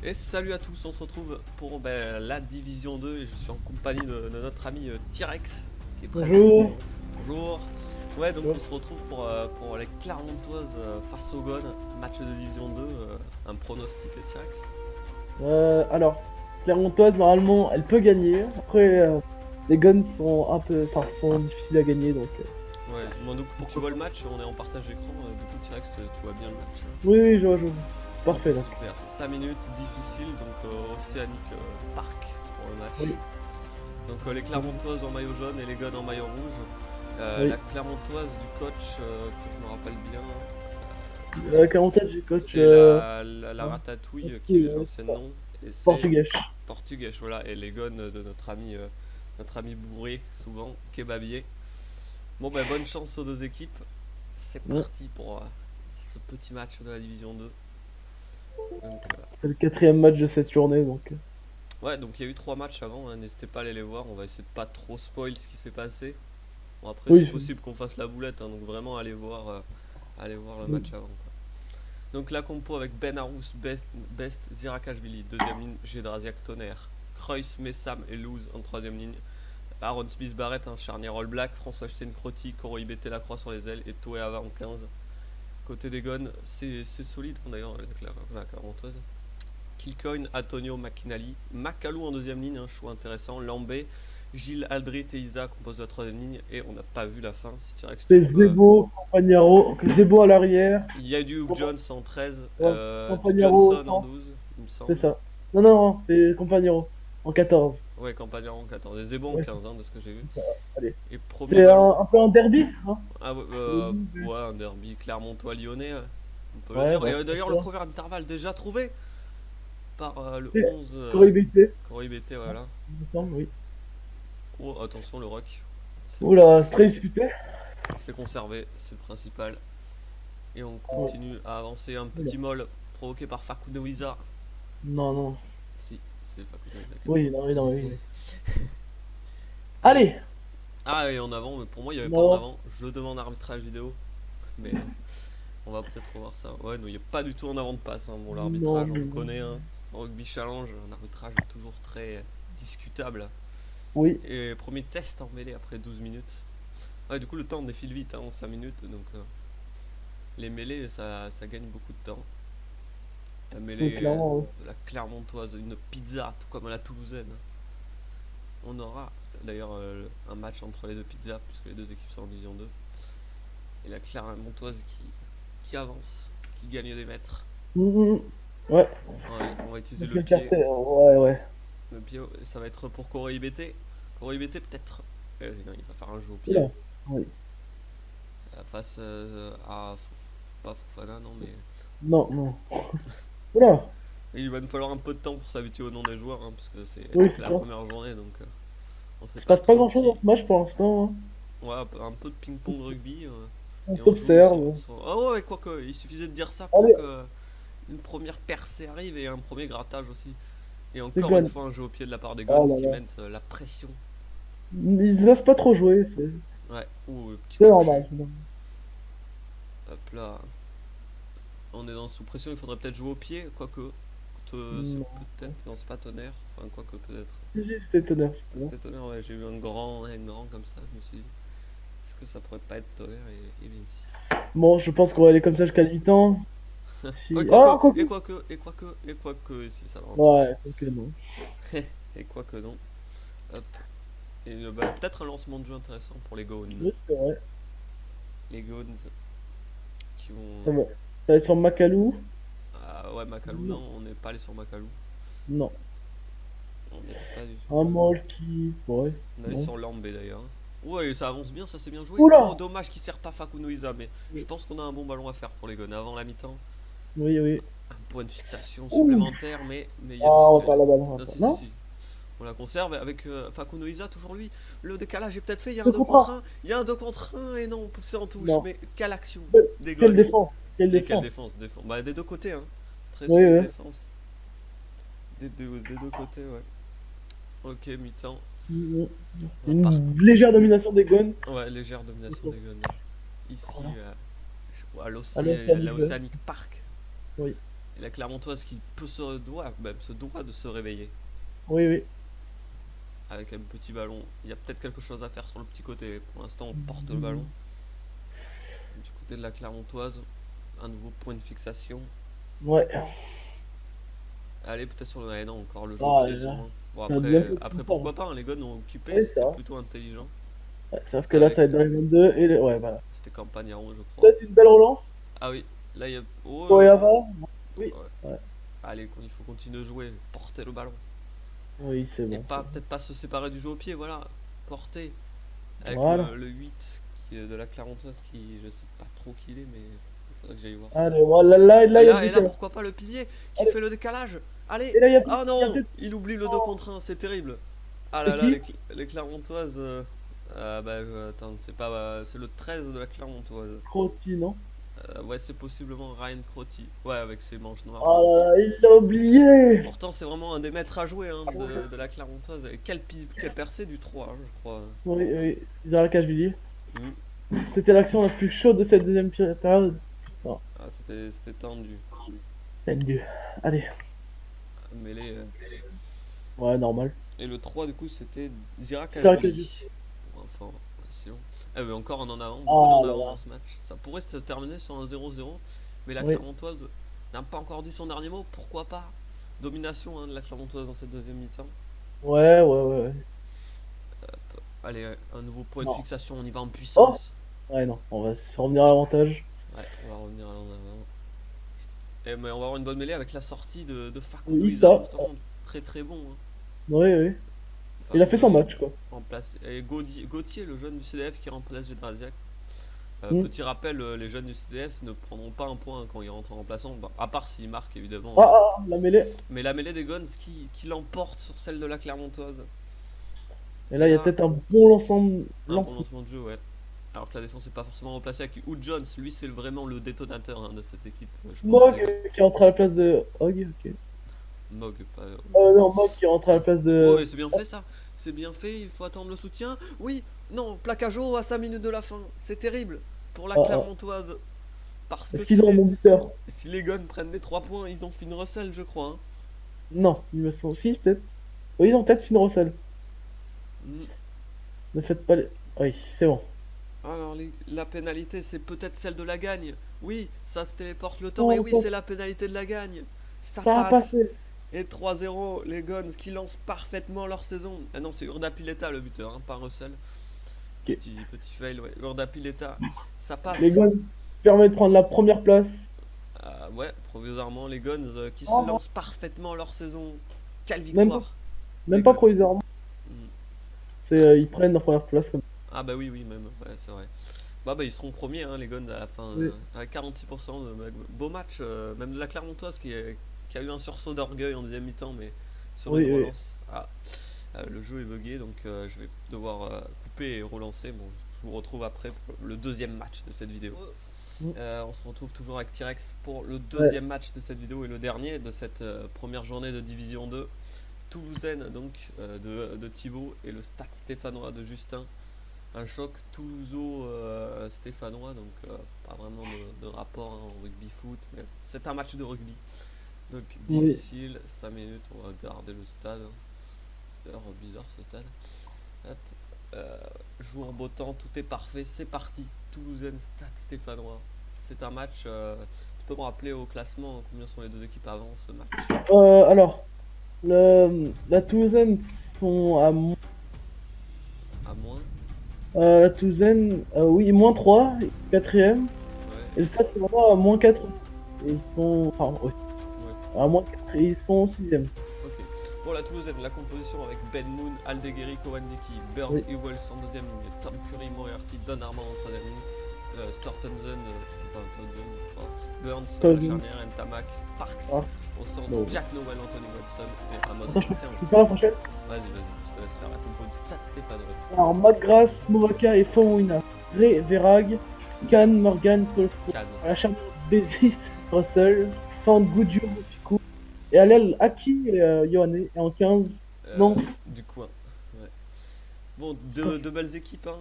Et salut à tous, on se retrouve pour la division 2 et je suis en compagnie de notre ami T-Rex qui est présent. Bonjour. Bonjour. Ouais, donc on Bonjour. se retrouve pour les Clermontoises face au Gone, match de division 2, un pronostic T-Rex. Alors, Clermontoise, normalement, elle peut gagner. Après, les guns sont un peu, enfin, sont difficiles à gagner, donc. Ouais, bon, donc pour que tu vois le match, on est en partage d'écran, du coup T-Rex, tu vois bien le match. Oui, oui, je vois, je vois. Ok, Parfait, là. super. 5 minutes difficiles, donc Oceanic Park pour le match. Oui, Donc les Clermontoises en maillot jaune et les Gones en maillot rouge. oui. La Clermontoise du coach, que je me rappelle bien, Clermontoise, j'ai coach c'est la ouais, Ratatouille qui est oui, l'ancien nom. Et c'est portugais. Portugais, voilà. Et les Gones de notre ami bourré, souvent, kebabier. Bon, ben bonne chance aux deux équipes. C'est Ouais. parti pour ce petit match de la Division 2. Donc, C'est le quatrième match de cette journée, donc. ouais, donc il y a eu 3 matchs avant, hein, n'hésitez pas à aller les voir. On va essayer de pas trop spoil ce qui s'est passé. Bon, après, c'est Oui. possible qu'on fasse la boulette, hein, donc vraiment allez voir le Oui. match avant, quoi. Donc la compo avec Ben Arous, Best Zirakashvili, deuxième ligne, Gedrasiak Tonnerre, Kreuz, Messam et Louz en troisième ligne, Aaron Smith Barrett, hein, charnière All Black, François Sten-Crotty, Coro Bété Lacroix sur les ailes et Toé Ava en 15. Côté des Gones, c'est solide, hein, d'ailleurs, la Clermontoise. Kilcoin, Antonio McKinley, Macalou en deuxième ligne, un choix intéressant, Lambé, Gilles Aldrit et Isa composent la troisième ligne et on n'a pas vu la fin. Si tu dirais que tu C'est trouves Zebo, Campagnaro, Zebo à l'arrière. Yadu Jones en 13, Ouais, du Campagnaro au Johnson en centre. 12, il me C'est semble. ça. Non, non, non, c'est Campagnaro en 14. Ouais, Campagnard en 14. Et Zebo en Ouais, 15, hein, de ce que j'ai vu. c'est ça. Allez. Et premier C'est ballon. un peu un derby, hein. Ah ouais, Au début, ouais, un derby Clermontois-Lyonnais, on peut le ouais, dire. bah, Et c'est d'ailleurs, le ça. premier intervalle déjà trouvé par le Et 11 Corée-BT, Corey BT, hein, voilà. il me semble, oui. Oh, attention, le rock. Oula, c'est très disputé. C'est conservé, c'est le principal. Et on Ouais. continue à avancer. Un Oula. petit moll provoqué par Facundo Isa. Non, non. Si, c'est Facundo Isa qui a Oui, marqué. non, oui, non, oui. Allez. Allez! Ah, et en avant, mais pour moi, il n'y avait pas en Non. avant. Je demande arbitrage vidéo. Mais on va peut-être revoir ça. Ouais, non, il n'y a pas du tout en avant de passe. Hein. Bon, Non, l'arbitrage, on le non. connaît. Hein. C'est un rugby challenge, un arbitrage est toujours très discutable. Oui. Et premier test en mêlée après 12 minutes. Ouais, du coup, le temps défile vite, hein, en 5 minutes. Donc, les mêlées, ça gagne beaucoup de temps. La Oui, mêlée clairement, oui. de la Clermontoise, une pizza, tout comme à la Toulousaine. On aura d'ailleurs un match entre les deux pizzas, puisque les deux équipes sont en division 2. Et la Clermontoise qui avance, qui gagne des mètres. Mhm. Ouais. Ouais, on va utiliser Donc, le la pied. fierté, ouais, ouais. Le pied, ça va être pour Corey BT. Corey BT peut-être. Non, il va faire un jeu au pied. Oula. Oui. Face à. Pas Fofana, non, mais. Non, non. Oula. Il va nous falloir un peu de temps pour s'habituer au nom des joueurs, hein, parce que c'est Oui, que c'est la ça. première journée, donc on Il sait se pas passe pas trop grand-chose dans qui. ce match pour l'instant, hein. Ouais, un peu de ping-pong rugby. On Et on joue s'observe. Ah ouais, quoique, il suffisait de dire ça pour Allez, que une première percée arrive et un premier grattage aussi. Et les encore une guns. fois, un jeu au pied de la part des Guns Oh là qui là. mène la pression. Ils osent pas trop jouer, Ouais, ou petit c'est crochet. normal. C'est normal. Hop là, on est dans sous pression, il faudrait peut-être jouer au pied, quoique. C'est Non. peut-être. Non, c'est pas tonnerre. Enfin, quoique peut-être. Si, si, c'était tonnerre, c'est bon. C'était tonnerre, ouais, j'ai eu un grand comme ça. Je me suis dit, est-ce que ça pourrait pas être tonnerre et bien si. Bon, je pense qu'on va aller comme ça jusqu'à la mi-temps. Ouais, Si... Ah, quoique. et quoique, si ça va en touche. Ouais, ok, non. Et quoique non. Hop. Et peut-être un lancement de jeu intéressant pour les Gones. Oui, c'est vrai. Les Gones qui vont. Ça va. Ça va être sur Macalou. Ah ouais, Macalou, Non. non, on n'est pas allé sur Macalou. Non. On n'est pas allé sur Un Macalou. mol qui. Ouais. On est allé Non. sur Lambé d'ailleurs. Ouais, ça avance bien, ça c'est bien joué. Oh, Oula! dommage qu'il sert pas Facundo Isa, mais je pense qu'on a un bon ballon à faire pour les Gones avant la mi-temps. Oui, oui. Un point de fixation Ouh! supplémentaire, mais il y Ah, a du on va soutien. pas la balle. On va Non, pas. si, si, Non? si. On la conserve avec Facundo Isa, toujours lui. Le décalage est peut-être fait, il y a un Le 2 coup contre franc. 1. Il y a un 2 contre 1 et non, poussé en touche. Non. Mais quelle action des Quelle Gones. défense? Quelle Et quelle défense? défense, défense. Bah, des deux côtés, hein. Très Oui, solide oui. défense. Des deux côtés, ouais. Ok, mi-temps. Une On part. légère domination des guns. Ouais, légère domination des Gones. Ici, Voilà. à Alors, ça arrive. l'Oceanic Park. Oui. Et la Clermontoise qui même se doit de se réveiller. Oui, oui. Avec un petit ballon. Il y a peut-être quelque chose à faire sur le petit côté. Pour l'instant, on porte le ballon. Du côté de la Clermontoise, un nouveau point de fixation. Ouais. Allez, peut-être sur le. Ah, non, encore le jeu au Ah, pied, là, sûrement. Bon, ça a bien après, fait tout après ça. pourquoi pas, hein, les gars ont occupé, Oui, c'est c'était vrai. plutôt intelligent. Ouais, sauf que là, Avec. ça va être dans les 22 et les... Ouais, voilà. C'était Campagnaro, je crois. Peut-être une belle relance. Ah oui, là, il y a. Oh, Koyava. Oui. ouais. Ouais. Allez, il faut continuer de jouer, porter le ballon. Oui, c'est Et bon. pas peut-être pas se séparer du jeu au pied, voilà. Porter. Avec Voilà. le 8 qui est de la Clermontoise qui, je sais pas trop qui il est, mais il faudrait que j'aille voir ça. Allez, voilà, là, il y a le Et là, décalage. pourquoi pas le pilier qui Allez. fait le décalage. Allez. Et là, Oh il y a non, peut-être. il oublie le 2 contre 1, c'est terrible. Ah C'est là là, qui? les Clermontoises. Attends, c'est pas. C'est le 13 de la Clermontoise. Crotti, non? Ouais, c'est possiblement Ryan Crotty. Ouais, avec ses manches noires. Ah là là, il l'a oublié! Pourtant, c'est vraiment un des maîtres à jouer hein, de la Clermontoise. Et quel percé du 3, hein, je crois. Oui, oui, Zara-Cashvili. Mhm. C'était l'action la plus chaude de cette deuxième période. Non, Ah, c'était tendu. c'est Dieu. Allez, Mêlé. ouais, normal. Et le 3, du coup, c'était Zara-Cashvili. Zirakashvili. Pour information. Eh oui, encore un en avant, beaucoup Ah d'en là avant dans là. ce match. Ça pourrait se terminer sur un 0-0, mais la Oui, Clermontoise n'a pas encore dit son dernier mot. Pourquoi pas? Domination hein, de la Clermontoise dans cette deuxième mi-temps. ouais, ouais, ouais, ouais. Allez, un nouveau point de Non. fixation, on y va en Oh! puissance. Ouais, non, on va se revenir à l'avantage. Ouais, on va revenir à l'en avant. Mais on va avoir une bonne mêlée avec la sortie de Facundo Oui, Isa, ça. pourtant très très bon. Hein. Oui, oui. Il a fait Facundo son il match, quoi. remplace. Et Gauthier, le jeune du CDF qui remplace Gédrasiak. Hmm. Petit rappel, les jeunes du CDF ne prendront pas un point quand ils rentrent en remplaçant, bah, à part s'ils marquent évidemment. Ah, ah, ah, la mêlée. Mais la mêlée des Guns qui l'emporte sur celle de la Clermontoise. Et Et là, il y a là, peut-être un bon lancement. un bon lancement de jeu, ouais. Alors que la défense n'est pas forcément replacée avec Wood Jones, lui c'est vraiment le détonateur hein, de cette équipe, je pense. Mog qui rentre à la place de Hog. Ok. Mog, pas. Non, Mog qui rentre à la place Oh, de. mais c'est bien fait ça, c'est bien fait, il faut attendre le soutien. Oui, non, plaquage haut à 5 minutes de la fin, c'est terrible pour la Ah, ah. Clermontoise. Parce que Est-ce qu'ils ont un bon buteur? si les Guns prennent les 3 points, ils ont Finn Russell, je crois. Hein. Non, il me semble. Si, peut-être. Oui, ils ont peut-être Finn Russell. Mm. Ne faites pas les. Oui, c'est bon. Alors, la pénalité, c'est peut-être celle de la gagne. Oui, ça se téléporte le temps. Et Non, oui, c'est la pénalité de la gagne. Ça ça a passe. passé. Et 3-0, les Guns qui lancent parfaitement leur saison. Ah non, c'est Urdapilleta le buteur, hein, pas Russell. Ok. Petit fail, ouais. Urdapilleta, ça Les passe. Guns permettent de prendre la première place. Ouais, provisoirement, les Guns qui Oh, se non. lancent parfaitement leur saison. Quelle Même pas, victoire, les même pas Guns. provisoirement. Mm. C'est, Ouais. ils prennent leur première place comme Ah bah oui, oui, même, ouais, c'est vrai. Bah ils seront premiers, hein, les Guns, à la fin, oui, avec 46%. Beau match, même de la Clermontoise qui a eu un sursaut d'orgueil en deuxième mi-temps, mais sur une oui, oui. relance. Ah, le jeu est bugué, donc je vais devoir couper et relancer. Bon, je vous retrouve après pour le deuxième match de cette vidéo. Mm. On se retrouve toujours avec T-Rex pour le Ouais. deuxième match de cette vidéo et le dernier de cette première journée de Division 2. Toulousaine donc de Thibaut et le Stade stéphanois de Justin. Un choc toulouso-stéphanois, donc pas vraiment de rapport hein, en rugby foot, mais c'est un match de rugby. Donc Oui. difficile, 5 minutes, on va garder le stade. D'ailleurs, bizarre ce stade. Hop. Jour beau temps, tout est parfait, c'est parti. Toulousaine, Stade stéphanois. C'est un match, tu peux me rappeler au classement combien sont les deux équipes avant ce match? Alors, la Toulousaine sont à À moins? la Toulousaine, oui, -3, quatrième. Et Ouais, le Stade c'est vraiment à -4 aussi. Et ils sont. Enfin, oui, ouais. à -4 et ils sont sixième. Ok. Bon, la Toulousaine, la composition avec Ben Moon, Aldeguerri, Kowandeki, Burn, Oui, Ewells en deuxième ligne, Tom Curry, Moriarty, Don Armand en troisième ligne, Stortensen, je crois, Burns, Tony. charnière, Ntamak, Parks Ah, au centre, non. Jack Nowell, Anthony Watson et Amos Attends, en 15. je peux faire la prochaine? Vas-y, je te laisse faire la compo du Stade stéphanois. Alors, Magras, Movaka et Fomouina. Ré, Verag, Khan, Morgan, Colfo. Cannes. À la charnière, Bézi, Russell, Sand, Goudio, Ficou. Et à l'aile, Aki et Yohane. Et en 15, Nance. Du coin. Ouais. Bon, deux belles équipes, hein.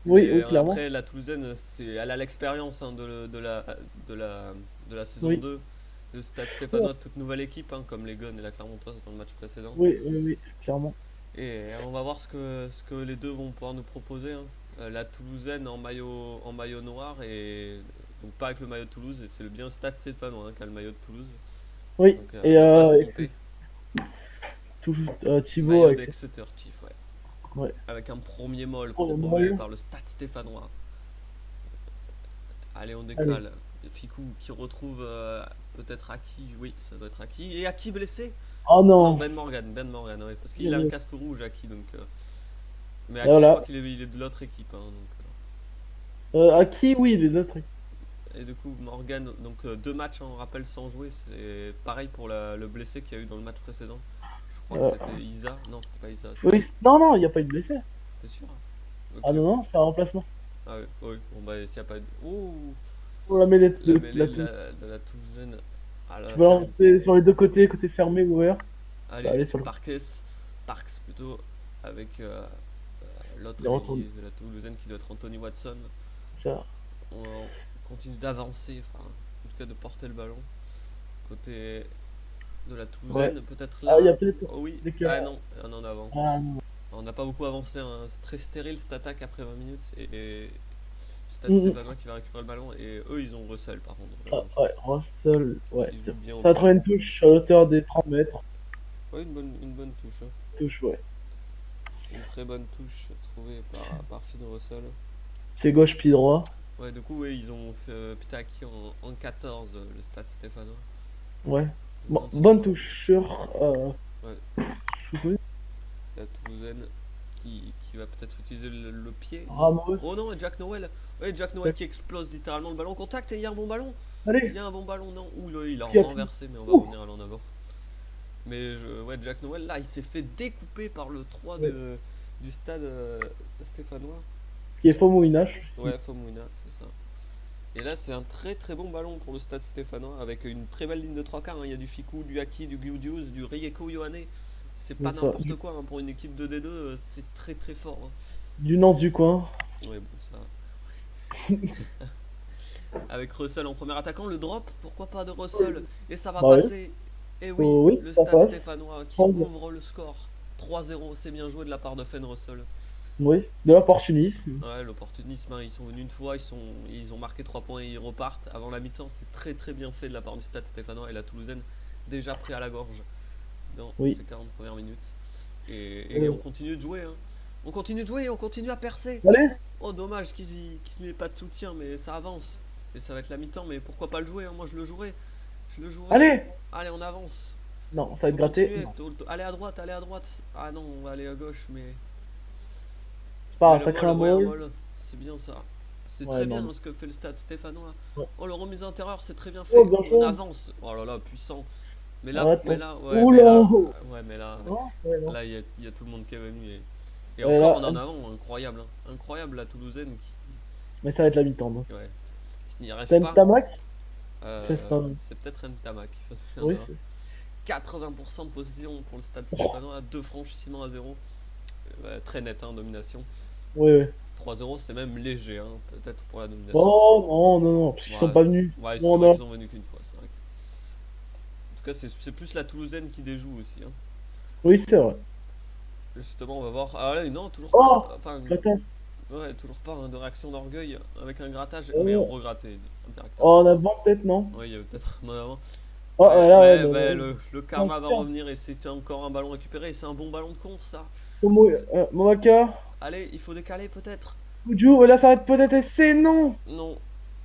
Oui, Mais oui, clairement. après, la Toulousaine, elle a l'expérience hein, de la saison Oui, 2. Le Stade Stéphanois, toute nouvelle équipe, hein, comme les Gones et la Clermontoise dans le match précédent. Oui, oui, oui, clairement. Et on va voir ce que les deux vont pouvoir nous proposer, hein. La Toulousaine en maillot noir et donc pas avec le maillot de Toulouse. Et c'est le bien Stade Stéphanois, hein, qui a le maillot de Toulouse. Oui, Donc et ne pas se tromper. tout, Thibaut Maillot avec d'Exeter Chief, ouais. ouais. Avec un premier molle Oh, le proposé molle. par le Stade Stéphanois. Allez, on Allez. décale. Ficou qui retrouve peut-être Aki. Oui, ça doit être Aki. Et Aki blessé? Oh Non, non. Ben Morgan, ouais, parce qu'il a un casque rouge, Aki. Donc, mais Et Aki, je crois voilà. qu'il est de l'autre équipe, hein, donc, À qui, oui, les autres. et du coup, Morgan, donc deux matchs en rappel sans jouer. C'est pareil pour le blessé qu'il y a eu dans le match précédent. Je crois que Euh, c'était Isa. Non, c'était pas Isa. oui, non, non, il n'y a pas eu de blessé. T'es sûr? Ok, Ah non, ok. non, c'est un remplacement. Ah oui, oui. Bon, bah, s'il n'y a pas de. Oh! Pour la mêlée La de mêlée la touche. de la Toulousaine. Ah là, Tu peux terrible. lancer sur les deux côtés, côté fermé ou ouvert. Ça va Allez, aller sur le Parks plutôt, avec l'autre il retourne. ailier de la Toulousaine qui doit être Anthony Watson. Ça. On continue d'avancer, enfin, en tout cas de porter le ballon. Côté de la Ouais. Toulousaine, peut-être Ah, il y a là. peut-être Oh oui, des ah cas. non, un en avant. Ah non. On n'a pas beaucoup avancé, hein. C'est très stérile cette attaque après 20 minutes. Et Stade Mm, mm. Stéphanois qui va récupérer le ballon. Et eux, ils ont Russell par contre. Ah, ouais, Russell. Ouais. Qui joue bien au Ça va pied. trouver une touche à hauteur des 30 mètres. Ouais, une bonne touche, hein. Touche, ouais. Une très bonne touche trouvée par Finn Russell. Pied gauche, pied droit. Ouais, du coup, ouais, ils ont fait Pitaki en 14, le Stade Stéphanois. Ouais. Bon, Non, bonne touche sur. Ouais. Choukou. La Toulousaine qui va peut-être utiliser le pied. Ramos. Oh non, et Jack Noël. Ouais, Jack Noël qui explose littéralement le ballon. Contact et il y a un bon ballon. Il Allez. y a un bon ballon, non. Ouh là, il a Qui a renversé, mais on va Ouh. revenir à l'en avant. Mais ouais, Jack Noël, là, il s'est fait découper par le 3 Ouais. du Stade Stéphanois. Qui est Fomouinache. Ouais, Fomouina, c'est ça. Et là, c'est un très très bon ballon pour le Stade Stéphanois avec une très belle ligne de 3 quarts, hein. Il y a du Ficou, du Haki, du Goudius, du Rieko Ioane. C'est pas C'est ça. n'importe quoi, hein. Pour une équipe de D2, c'est très très fort, hein. Du Nance du coin. Ouais, bon, ça. Avec Russell en premier attaquant, le drop, pourquoi pas de Russell? Et ça va Bah ouais. passer. Et oui, Oh, oui, le ça Stade passe. Stéphanois qui Prendre. ouvre le score. 3-0, c'est bien joué de la part de Fen Russell. Oui. De l'opportunisme. Ouais, l'opportunisme, hein, ils sont venus une fois, ils ont marqué 3 points et ils repartent. Avant la mi-temps, c'est très très bien fait de la part du Stade Stéphanois et la Toulousaine déjà pris à la gorge dans Oui. ces 40 premières minutes. Et on continue de jouer, hein. On continue de jouer et on continue à percer. Allez. Oh, dommage qu'il n'y ait pas de soutien, mais ça avance. Et ça va être la mi-temps, mais pourquoi pas le jouer, hein. Moi je le jouerai. Je le jouerai. Allez. Allez, on avance. Non, ça va être Faut gratté. continuer. Non. Allez à droite, allez à droite. Ah non, on va aller à gauche, mais. C'est pas Mais un le sacré molle, ouais, un molle. molle. C'est bien ça. C'est Ouais, très non, bien non. ce que fait le Stade Stéphanois. Ouais. Oh, le remise intérieur, c'est très bien Oh, fait. bien On joué. avance. Oh là là, puissant. Mais là, Arrête, mais non. là, ouais, mais Oula. là, ouais, mais là, Non, ouais, non. là, il y a tout le monde qui est venu et Ouais, encore là, en avant, incroyable, hein. Incroyable la Toulousaine mais ça va être la mi-temps. Donc. ouais, qui n'y arrive T'as pas. une tamac. C'est ça. C'est peut-être Ntamak. Parce qu'il y en Oui. a 80% de possession pour le Stade Stéphanois, 2 franchissements à 0. Très net, hein, domination. Oui, oui. 3-0, c'est même léger, hein, peut-être pour la domination. Oh non, non, non, parce qu'ils Ouais. sont pas venus. Ouais, c'est Non, vrai non. qu'ils sont venus qu'une fois, c'est vrai. En tout cas, c'est plus la Toulousaine qui déjoue aussi, hein. Oui, c'est vrai. Justement, on va voir. Ah là, non, toujours Oh. pas. Enfin, Attends. ouais, toujours pas, hein, de réaction d'orgueil avec un grattage, Oh. mais on regrattait indirectement. Oh, en avant, peut-être, non. Ouais, il y avait peut-être un en avant. Oh, là, ouais, Mais non, le karma va non. revenir et c'est encore un ballon récupéré. Et c'est un bon ballon de contre, ça. Momaka. Allez, il faut décaler peut-être. Oudjou, là, ça va être peut-être essai, non. Non.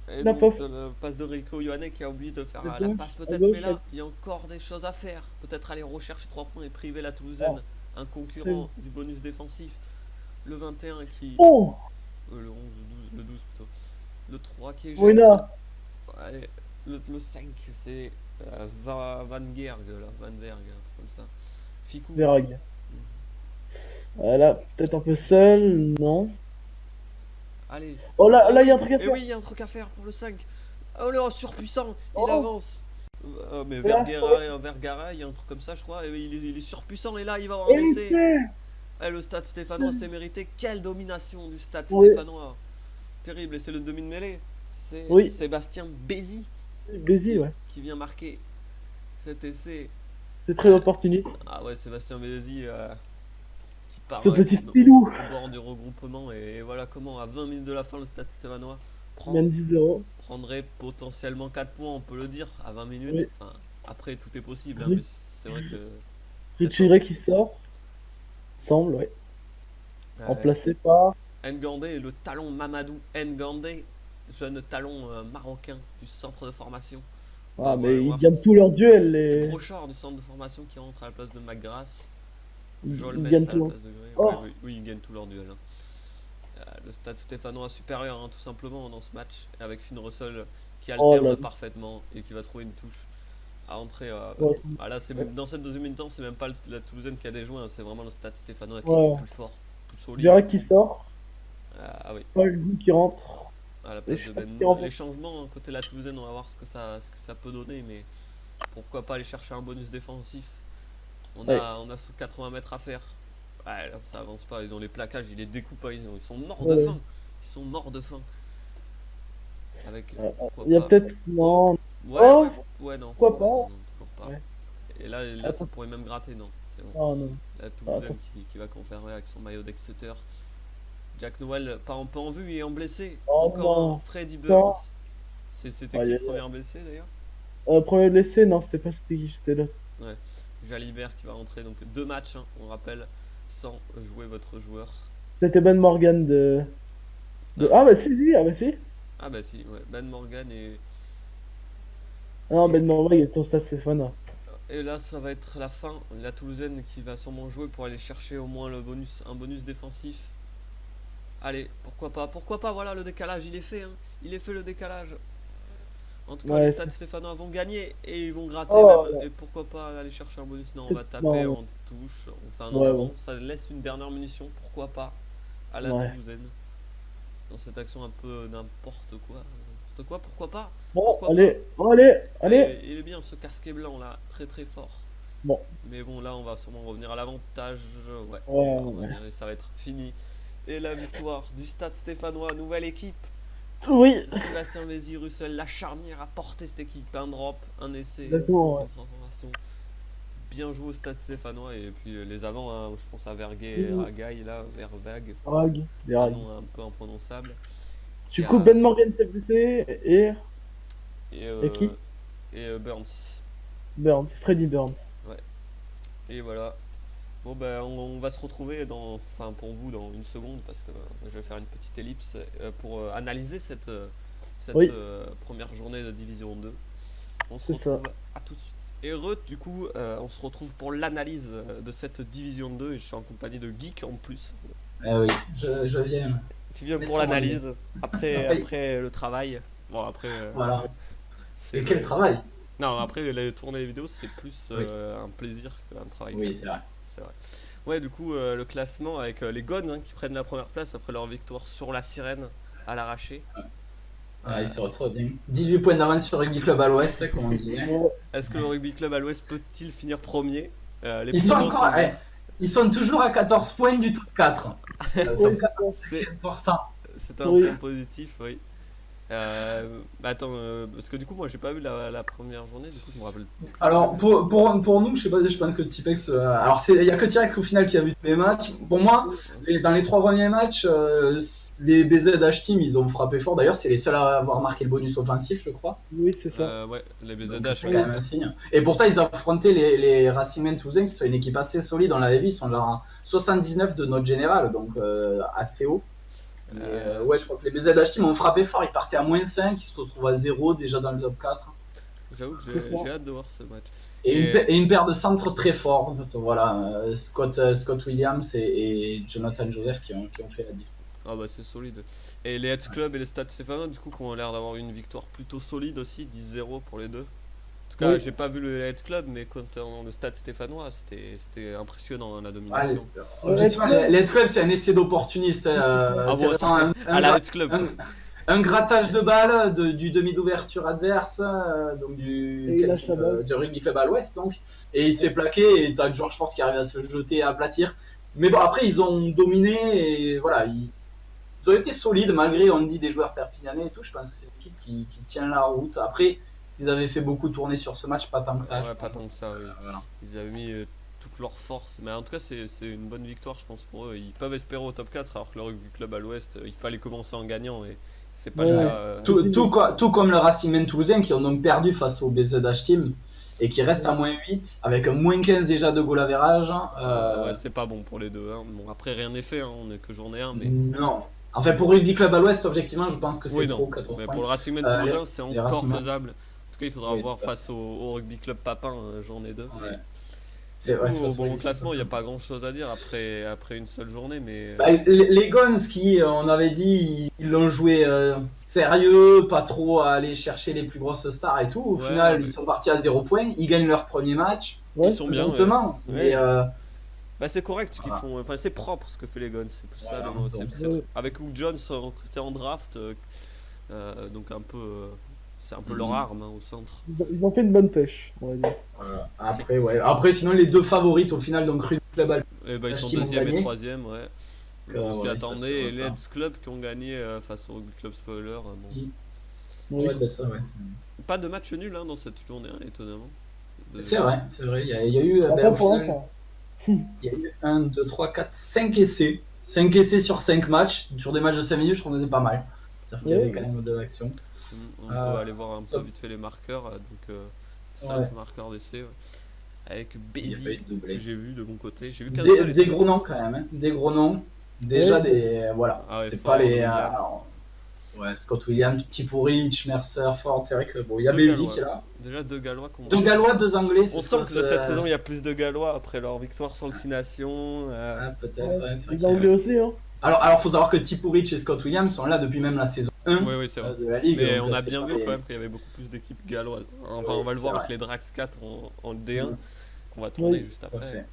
Et La donc, pauvre. le passe de Rico Ioane qui a oublié de faire À la gauche, passe à peut-être, gauche, mais là, il y a encore des choses à faire. Peut-être aller rechercher 3 points et priver la Toulousaine, un concurrent du bonus défensif. Le 21 qui. Oh. Le 11, le 12 plutôt. Le 3 qui est Moina. Allez, le 5 c'est Van Gerg, là, Van Verg, un truc comme ça. Ficou. Verag. Voilà, peut-être un peu seul, non. Allez. Oh là, Oh là, il y a un oui, truc à et faire. oui, il y a un truc à faire pour le 5. Oh le surpuissant, il Oh. avance. Mais Là, Vergara, il y a un truc comme ça, je crois. Et il est surpuissant et là, il va avoir un essai. essai. Eh, le Stade Stéphanois s'est mérité. Quelle domination du Stade Oui. Stéphanois. Terrible, et c'est le demi de mêlée. C'est Oui. Sébastien Bézi Bézi, ouais. qui vient marquer cet essai. C'est très opportuniste. Ah ouais, Sébastien Mézi qui part Ce petit au, filou. au bord du regroupement. Et voilà comment, à 20 minutes de la fin, le Stade Stéphanois prend, Mène 10-0. prendrait potentiellement 4 points, on peut le dire, à 20 minutes. Oui. Enfin, après, tout est possible, hein, mais c'est vrai que peut-être pas. Richie Ray qui sort. Semble, ouais. Euh, Remplacé par. Ngandé et le talon Mamadou Ngandé, jeune talon marocain du centre de formation. On va Ah, mais ils voir gagnent tous leurs duels. et Les... Brochard du centre de formation qui rentre à la place de McGrath. Joel Ils gagnent Metz à tous la leurs. place de Gray. Ouais, Oh, oui, oui, ils gagnent tous leurs duels, hein. Le stade stéphanois supérieur, hein, tout simplement, dans ce match, avec Finn Russell qui oh alterne là. parfaitement et qui va trouver une touche à entrer. Ouais. Là, Ouais. dans cette deuxième mi-temps, c'est même pas la Toulousaine qui a déjoué, hein, c'est vraiment le stade stéphanois qui a été Ouais. plus fort, plus solide. Verratti qui sort. Ah oui, Paul qui rentre. à la Et place je de sais pas Ben qui Mou. Les remplace. changements, hein, côté la Toulousaine, on va voir ce que ça peut donner, mais pourquoi pas aller chercher un bonus défensif. On Ouais. a, on a sous 80 mètres à faire. Ouais, là, ça avance pas. Et dans les plaquages, ils les découpent pas. Ils sont morts de Ouais. faim. Ils sont morts de faim. Avec, pourquoi Il y a pas. peut-être. Oh, Non. ouais, Oh, ouais, ouais, non. pourquoi Ouais, non, pas? non, toujours pas. Ouais. Et là ça Attends. pourrait même gratter, non. C'est bon. Oh non. La Attends. Toulousaine qui va conférer avec son maillot d'Exeter. Jack Noël, pas en, vue et en blessé. Oh Encore un non. Freddy Burns. Non. C'était qui Aïe, le aïe, premier aïe. blessé d'ailleurs? Premier blessé, non, c'était pas Stiggy, c'était l'autre. Ouais. Jalibert qui va rentrer. Donc 2 matchs, hein, on rappelle, sans jouer votre joueur. C'était Ben Morgan de. Ah, Ah bah si, ah bah si. ah bah si, ouais. Ben Morgan Ah non, et, Ben Morgan il est au Stade Stéphanois. et là ça va être la fin. La Toulousaine qui va sûrement jouer pour aller chercher au moins un bonus défensif. Allez, pourquoi pas, voilà le décalage, il est fait, hein. Il est fait le décalage. En tout cas, les Ouais, Stades Stéphanois vont gagner et ils vont gratter même. oh, Et pourquoi pas aller chercher un bonus? Non, on va taper non, en touche, on fait un en ouais, ouais, avant. Ça laisse une dernière munition, pourquoi pas, à la ouais. Toulousaine. Dans cette action un peu n'importe quoi. N'importe quoi, pourquoi pas? Bon, Pourquoi pas? allez, allez, Ah, allez. il est bien ce casquet blanc là, très très fort. Bon, Mais bon, là on va sûrement revenir à l'avantage. Ouais, on ouais, va ouais. revenir et ça va être fini. Et la victoire du Stade Stéphanois, nouvelle équipe. Oui, Sébastien Mézi, Russell, la charnière a porté cette équipe. Un drop, un essai, exactement, ouais. une transformation. Bien joué au Stade Stéphanois. Et puis les avants, hein, je pense à Verguet, Mm, à Gaï, là, Vervag, Rag, des un rags. nom un peu imprononçable. Qui Du coup, a. Ben Morgan s'est blessé Et, et qui? Burns. Burns, Freddy Burns. Ouais. Et voilà. Bon ben on va se retrouver enfin pour vous dans une seconde parce que je vais faire une petite ellipse pour analyser cette Oui, première journée de Division 2. On se c'est ça. retrouve à tout de suite. Et du coup on se retrouve pour l'analyse de cette Division 2 et je suis en compagnie de Geek en plus. Eh oui, je viens. Tu viens pour Mettre en ligne. l'analyse après, Oui, après le travail. Bon après voilà. c'est Et quel travail? Non après tourner les vidéos c'est plus Oui, un plaisir qu'un travail quand oui, même. c'est vrai. C'est vrai. Ouais, du coup, le classement avec les Gones hein, qui prennent la première place après leur victoire sur la Sirène à l'arraché. Ah, Euh, ils se retrouvent bien. 18 points d'avance sur Rugby Club à l'Ouest, comme on dit, hein. Ouais, Est-ce que le Rugby Club à l'Ouest peut-il finir premier? Les Ils sont pronos encore, sont eh, ils sont toujours à 14 points du top 4. oui, Top 4, c'est, c'est important. c'est un oui. point positif, oui. Attends, parce que du coup, moi j'ai pas vu la première journée, du coup je me rappelle plus. Alors, pour nous, je sais pas, je pense que Tipex. Alors, il y a que Tipex au final qui a vu tous les matchs. Pour moi, dans les 3 premiers matchs, les BZH Team, ils ont frappé fort. D'ailleurs, c'est les seuls à avoir marqué le bonus offensif, je crois. Oui, c'est ça. Ouais, les Donc, BZH, c'est ouais. quand même un signe. Et pourtant, ils affrontaient les Racing Toulousain, qui sont une équipe assez solide. On l'avait vu, ils sont genre à 79 de notre général, donc assez haut. Mais ouais, je crois que les BZH Team ont frappé fort. Ils partaient à -5, ils se retrouvent à 0 déjà dans le top 4. J'avoue que C'est ça. j'ai hâte de voir ce match. Et une paire de centres très forts. En fait, voilà, Scott Williams et Jonathan Joseph qui ont fait la diff. Ah bah c'est solide. Et les Heads Club et les Stade Stéphanois, du coup, qui ont l'air d'avoir une victoire plutôt solide aussi, 10-0 pour les deux. En tout cas, Oui. j'ai pas vu le Heads Club, mais concernant le Stade Stéphanois, c'était impressionnant hein, la Ah, domination. objectivement, les Head Club, c'est un essai d'opportuniste. Ah C'est bon, vraiment à la Heads Club. un grattage de balle du demi d'ouverture adverse, donc Et il lâche la balle. du Rugby Club à l'Ouest. Donc, et il se fait plaquer et t'as George Ford qui arrive à se jeter et à aplatir. Mais bon, après, ils ont dominé et voilà. Ils ont été solides malgré, on dit, des joueurs perpignanais et tout. Je pense que c'est une équipe qui tient la route. Après, qu'ils avaient fait beaucoup tourner sur ce match, pas tant que ça. je Ouais, pas pense. tant que ça, oui. Voilà. Ils avaient mis toute leur force. Mais en tout cas, c'est une bonne victoire, je pense, pour eux. Ils peuvent espérer au top 4, alors que le rugby club à l'ouest, il fallait commencer en gagnant. Et c'est pas le Ouais. cas. Tout comme le Racing Men Toulousain qui ont donc perdu face au BZH Team et qui reste à moins 8 avec un moins 15 déjà de goal average. Ouais, c'est pas bon pour les deux. Hein. Bon, après, rien n'est fait. Hein. On est que journée 1. Mais... Non. Enfin, pour Rugby Club à l'Ouest, objectivement, je pense que c'est Oui, trop, non. 14 Mais points. pour le Racing Man Euh, Toulousain, les- c'est les encore Racing Man. faisable. En tout cas, il faudra Oui, voir tout à face au Rugby Club Papin, journée 2. Ouais. Du coup, C'est parce bon, que- au classement, il n'y a pas grand chose à dire après une seule journée. Mais Bah, les Guns qui, on avait dit, ils l'ont joué sérieux, pas trop à aller chercher les plus grosses stars et tout. Au Ouais, final, mais- ils sont partis à 0 points. Ils gagnent leur premier match. Ouais, ils sont bien. Justement. Ouais. Mais Bah, c'est correct ce qu'ils Voilà. font. Enfin, c'est propre ce que fait les Guns. C'est plus ça. Voilà, le mot. donc, Avec Hook Jones recruté en draft. Donc, un peu. C'est un peu leur Mhm. arme hein, au centre. ils ont fait une bonne pêche, on va dire. voilà. Après, ouais. Après, sinon, les deux favorites au final, donc Rugby Club à Et bah, ils sont Team ont deuxième et gagné. troisième. Ouais. On s'y ouais, ça, attendait. c'est Et ça. les Heads Club qui ont gagné face au Rugby Club Spoiler. Bon. Oui. Ouais, bah ça, ouais. Pas de match nul hein, dans cette journée, hein, étonnamment. C'est vrai, c'est vrai. Il y a eu, Après, au pour final, l'instant. il y a eu 1, 2, 3, 4, 5 essais. 5 essais sur 5 matchs. Sur des matchs de 5 minutes, je trouve que c'était pas mal. C'est-à-dire qu'il y Ouais. avait quand même de l'action. On peut aller voir un peu vite fait les marqueurs. Donc 5 Ouais. marqueurs d'essai. Ouais. Avec Il n'y a pas eu Bézi, de que doublé. j'ai vu de mon côté. J'ai vu qu'un seul Des essai. gros noms quand même. Hein. Des gros noms. Déjà Ouais. des. Voilà. Ah ouais, c'est Ford, pas les. Williams. Ouais, Scott Williams, Tipo Rich, Mercer, Ford. C'est vrai que bon, il y a Deux Bézi Gallois. qui est là. Déjà 2 Gallois qu'on 2 Gallois, 2 Anglais. On sent que cette saison il y a plus de Gallois après leur victoire sur le 6 Nations. Ah, peut-être, Ouais. ouais, c'est vrai Les qu'il y a- Anglais aussi, hein. Alors, faut savoir que Tipo Rich et Scott Williams sont là depuis même la saison 1 Oui, c'est vrai. de la Ligue. Mais donc, on a c'est bien pas vu les- quand même qu'il y avait beaucoup plus d'équipes galloises. Enfin, Oui, on va le c'est voir vrai. avec les Drax 4 en D1 Mhm. qu'on va tourner Oui. juste Tout à après. fait.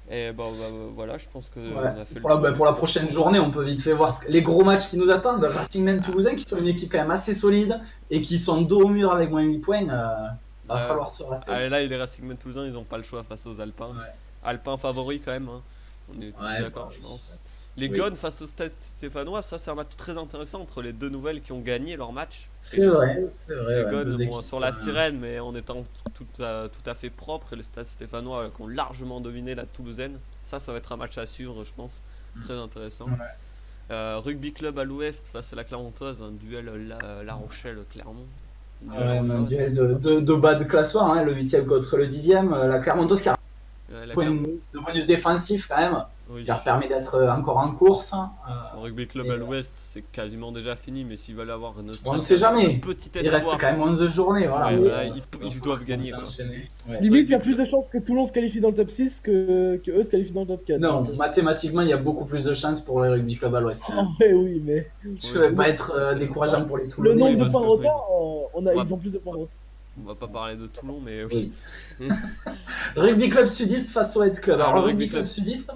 Et bah, voilà, je pense qu'on Ouais. a fait Pour, le la, tour. bah, pour la prochaine journée, on peut vite fait voir les gros matchs qui nous attendent. Racing Men Toulousain, qui sont une équipe quand même assez solide et qui sont dos au mur avec moins 8 points. Va falloir se rater. Ah, et là, les Racing Men Toulousain, ils n'ont pas le choix face aux Alpins. Ouais. Alpins favoris quand même. Hein. On est tous Ouais, d'accord, bah, je oui. pense. Les Oui. Gones face au Stade Stéphanois, ça c'est un match très intéressant entre les deux nouvelles qui ont gagné leur match. C'est vrai, c'est vrai. Les ouais, Gones, deux bon, équipes, sur la sirène, mais en étant tout à fait propre, et les Stades Stéphanois qui ont largement dominé la Toulousaine. Ça va être un match à suivre, je pense. Très intéressant. Ouais. Rugby Club à l'ouest face à la Clermontoise, un duel La Rochelle-Clermont. Ouais, un duel de bas de classement, hein, le 8ème contre le 10ème. La Clermontoise qui a un La point de bonus défensif quand même, Oui. qui leur permet d'être encore en course. Le Rugby Club et, à l'ouest, c'est quasiment déjà fini, mais s'ils veulent avoir une on ne sait jamais. petit Il reste espoir, quand même 11 journées. Voilà. ouais, Mais, voilà, ils doivent gagner. Quoi. Ouais. Limite, il y a plus de chances que Toulon se qualifie dans le top 6 que eux se qualifient dans le top 4. Non, mathématiquement, il y a beaucoup plus de chances pour les Rugby Club à l'Ouest. Ah ouais, oui, mais Je ne vais pas être décourageant pour les le Toulonnais. nombre de parce points de que, retard, Ouais. ils ont plus de points de retard. On va pas parler de Toulon, mais Oui. oui. Rugby Club Sudiste face au Head Club. Alors, le Rugby Club Sudiste,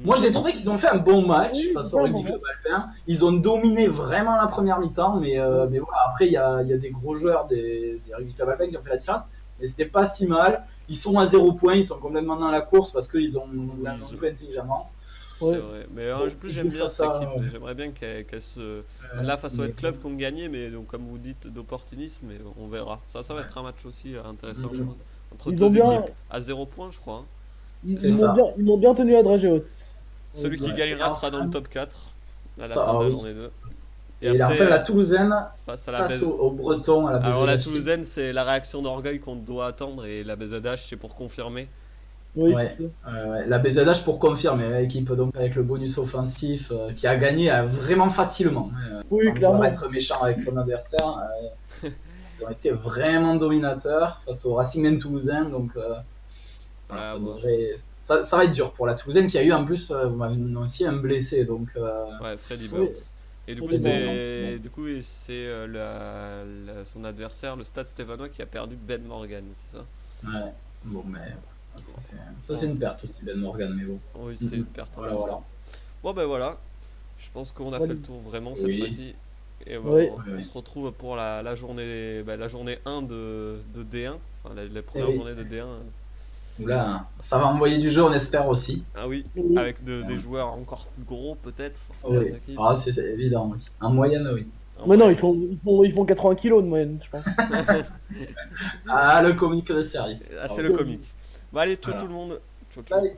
moi j'ai trouvé qu'ils ont fait un bon match Oui, face c'est au un Rugby bon Club Alpin. Ils ont dominé vraiment la première mi-temps, mais voilà, après il y a des gros joueurs des Rugby Club Alpin qui ont fait la différence. Mais c'était pas si mal. Ils sont à 0 points, ils sont complètement dans la course parce qu'ils ont joué intelligemment. Ouais. C'est vrai. Mais Bon, plus ils j'aime jouent bien face cette à- équipe. ouais. J'aimerais bien qu'elle se. Là, face au Head Club qui ont gagné, mais donc, comme vous dites, d'opportunisme, mais on verra. Ça va être un match aussi intéressant, je pense. Entre Ils deux ont bien- équipes à 0 points, je crois. Hein. C'est ça. Ils m'ont bien tenu à dragée haute. Celui qui Ouais. gagnera Et sera dans enfin- le top 4 à la Ça, fin de ah la oui. journée 2. Et enfin la Toulousaine face à la face BZ. au Breton à la Alors la BZH. Toulousaine, c'est la réaction d'orgueil qu'on doit attendre et la BZH, c'est pour confirmer. Oui, Ouais. c'est ça. Ouais, la BZH pour confirmer, l'équipe donc avec le bonus offensif qui a gagné vraiment facilement. Oui, Sans clairement. vouloir être méchant avec son adversaire. Ils ont été vraiment dominateurs face au Racing Men Toulousain. Donc voilà, Ah, ça, bon. ça va être dur pour la Toulousaine qui a eu en plus vous m'avez annoncé un blessé. Donc Ouais, Freddy Oui. Burns. Et du coup, Freddy c'est son adversaire, le Stade Stéphanois, qui a perdu Ben Morgan, c'est ça? ouais. Bon, mais ça c'est une perte aussi, Ben Morgan. Mais bon. Oui, c'est une perte. Voilà, voilà. Bon, ben voilà. Je pense qu'on a Ouais. fait le tour vraiment cette Oui. fois-ci. Et Oui. on Oui. se retrouve pour la journée 1 de D1. Enfin, la première oui. journée de D1. Oula, ça va envoyer du jeu, on espère aussi. Ah oui, Oui. avec des joueurs encore plus gros peut-être sur Oui. certaines équipes. Ah, c'est évident, oui. En moyenne, oui. En Mais non, moyenne. ils font 80 kilos de moyenne, je pense. Ah, le comique de service. Ah, c'est le comique. Bon, allez, ciao Voilà. tout le monde. Ciao, ciao. Allez.